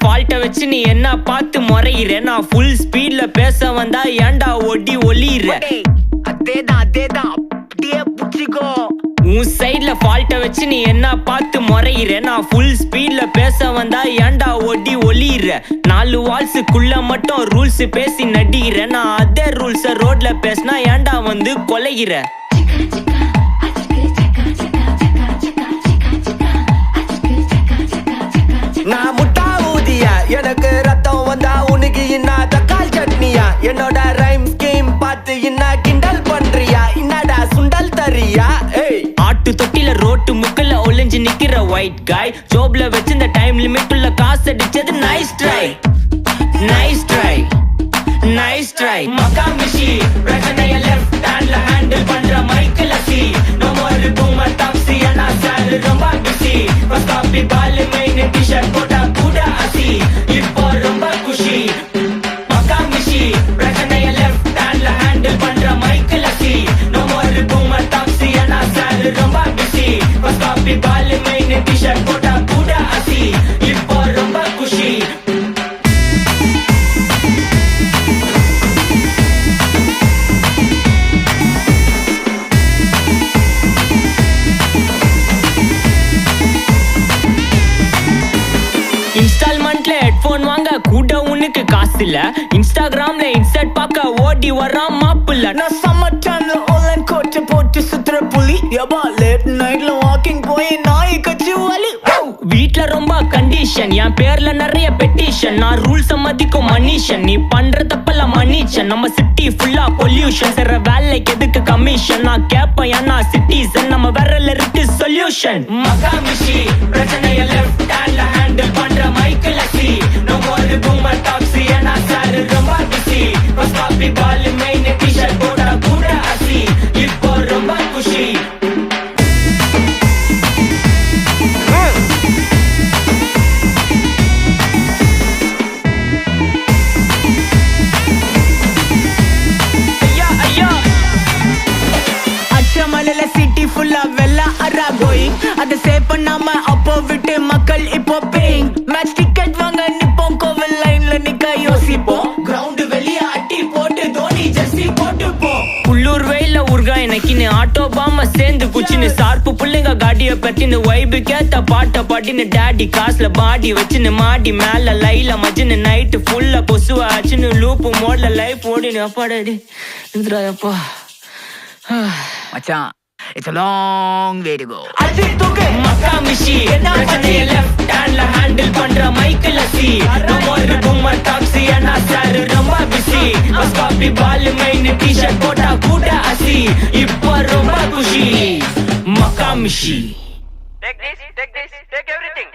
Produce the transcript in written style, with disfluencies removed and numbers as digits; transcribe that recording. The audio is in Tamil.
ஃபால்ட்ட வச்சு நீ என்ன பார்த்து முறையிற நான் ஃபுல் ஸ்பீட்ல பேச வந்தா ஏன்டா ஒடி ஒளியிற அதேதான் அப்படியே புடிச்சிக்கோ உன் சைட்ல ஃபால்ட்ட வச்சு நீ என்ன பார்த்து முறையிற நான் ஃபுல் ஸ்பீட்ல பேச வந்தா ஏன்டா ஒடி ஒளியிற 4 வால்ஸுக்குள்ள மட்டும் ரூல்ஸ் பேசி நடிகிற நான் அதே ரூல்ஸ ரோட்ல பேசினா ஏன்டா வந்து கொலைகிற நான் முட்டா ஊதியா எனக்கு ரத்தம் வந்தா உனக்கு என்ன தக்காள் சட்னியா என்னோட ரைம் ஸ்கீம் பார்த்து என்ன கிண்டல் பண்றியா என்னடா சுண்டல் தரியா ஆட்டு தொட்டில ரோட்டு முக்கல ஒளிஞ்சு நிக்கிற ஒயிட் காய் ஜோப்ல வச்சு இந்த டைம் லிமிட் உள்ள காசு அடிச்சது nice try nice try nice try மக்கா மிஷி பிரச்சனைய லெஃப்ட் ஹேண்ட்ல ஹேண்டில் பண்ற மைக்கேல் அசி no more boomer taxi انا sir ரொம்ப பிஸி ஃபர்ஸ்ட் காப்பி பால் மெயின் டி-ஷர்ட் போட்டா கூட அசி இப்போ ரொம்ப குஷி மக்கா மிஷி பிரச்சனைய லெஃப்ட் ஹேண்ட்ல ஹேண்டில் பண்ற மைக்கேல் அசி no more boomer taxi انا sir ரொம்ப பிஸி ஃபர்ஸ்ட் காப்பி பால் மெயின் டி-ஷர்ட் போட்டா கூட அசி இப்போ ரொம்ப குஷி இன்ஸ்டால்மெண்ட்ல ஹெட்போன் வாங்க கூட உனக்கு காசு இல்ல இன்ஸ்டாகிராம்ல இன்ஸ்டன்ட் பார்க்க ஓடி வரான் மாப்பிள்ள நான் சம்மர் டைம்ல ஆன்லைன் கோட் போட்டு சுத்துற புலி யபா லேட் நைட்ல வாக்கிங் போய் நாய் கச்சி வலி வீட்ல ரொம்ப கண்டிஷன் என் பேர்ல நிறைய பெட்டிஷன் நான் ரூல்ஸ் மதிக்கும் மனிஷன் நீ பண்ற தப்பெல்லாம் மன்னிச்சன் நம்ம சிட்டி ஃபுல்லா பொல்யூஷன் சர வேலைக்கு எதுக்கு கமிஷன் நான் கேப்பேன் ஏன்னா சிட்டிசன் நம்ம விரல்ல இருக்கு சொல்யூஷன் மக்கா மிஷி பிரச்சனைய லெஃப்ட் ஹேண்ட்ல ஹேண்டில் பண்ற மைக்கேல் அசி no more boomer taxi انا sir ரொம்ப பிஸி ஃபர்ஸ்ட் காப்பி பால் மெயின் டி-ஷர்ட் போட்டா கூட அசி இப்போ ரொம்ப குஷி மலையில சிட்டி ஃபுல்லா வெள்ளா அரா கோயிங் அதை சேவ் பண்ணாம அப்போ விட்டு மக்கள் இப்போ பேயிங் மேட்ச் டிக்கெட் வாங்க நிப்போம் கோவில் லைன்ல நிக்க யோசிப்போம் கிரவுண்ட் வெளிய அட்டி போட்டு தோனி ஜெர்சி போட்டு போ உள்ளூர் வெயில உருகா எனக்குன்னு ஆட்டோ பாம சேர்ந்து குச்சின்னு சார்பு புள்ளைங்க காடிய பத்தின்னு வைபு கேத்த பாட்ட பாட்டின்னு டேடி காசுல பாடி வச்சுன்னு மாடி மேல லைல மஜின்னு நைட்டு ஃபுல்லா கொசுவா ஆச்சுன்னு லூப்பு மோட்ல லைஃப் ஓடினு அப்பாடி அப்பா மச்சான் it's a long way to go அது தூக்கு மக்கா மிஷி பிரச்சனைய லெஃப்ட் ஹேண்ட்ல ஹேண்டில் பண்ற மைக்கேல் அசி no more boomer taxi انا sir ரொம்ப பிஸி ஃபர்ஸ்ட் காப்பி பால் மெயின் டி-ஷர்ட் போட்டா கூட அசி இப்போ ரொம்ப குஷி மக்கா மிஷி take this, take everything.